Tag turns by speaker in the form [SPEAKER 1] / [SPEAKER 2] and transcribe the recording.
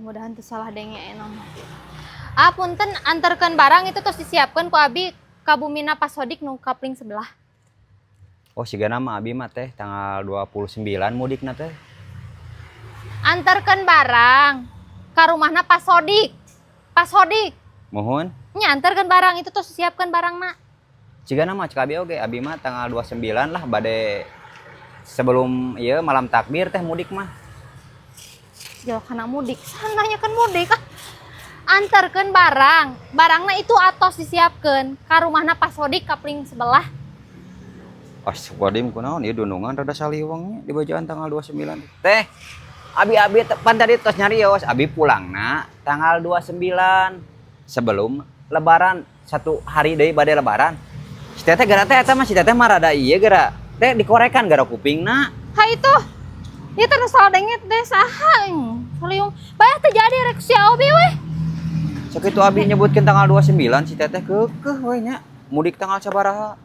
[SPEAKER 1] mudah-mudahan tuh salah denge enom. Punten antarkan barang itu terus disiapkan ku abi ka Bumina Pasodik nu kapling sebelah.
[SPEAKER 2] Oh sigana mah abi mah teh tanggal 29 mudikna teh.
[SPEAKER 1] Antarkan barang ka rumahna Pasodik. Pasodik.
[SPEAKER 2] Mohon.
[SPEAKER 1] Nya antarkan barang itu terus siapkan barangna.
[SPEAKER 2] Sigana mah cek abi oge, abi mah tanggal 29 lah bade sebelum ieu malam takbir teh mudik mah.
[SPEAKER 1] Jauh kana mudik, sananya kan mudik. Antarkan barang, barangna itu atos disiapkan ka rumahna Pasodik kapling sebelah.
[SPEAKER 2] Wadim kunaon ieu dunungan rada saliwangnya di bajaan tanggal 29. Teh, abi pan tadi tos nyarios, abi pulangna tanggal 29 sebelum lebaran, 1 hari deui bade lebaran. Si teteh gara teh eta mah si teteh mah rada ieu gara teh dikorekan gara kupingna.
[SPEAKER 1] Ha itu. Ieu teh salah dengit deh saha. Saliung. Bae teh jadi rek si Obi we.
[SPEAKER 2] Sakitu abi nyebutkeun tanggal 29 si teteh keukeuh we nya. Mudik tanggal sabaraha?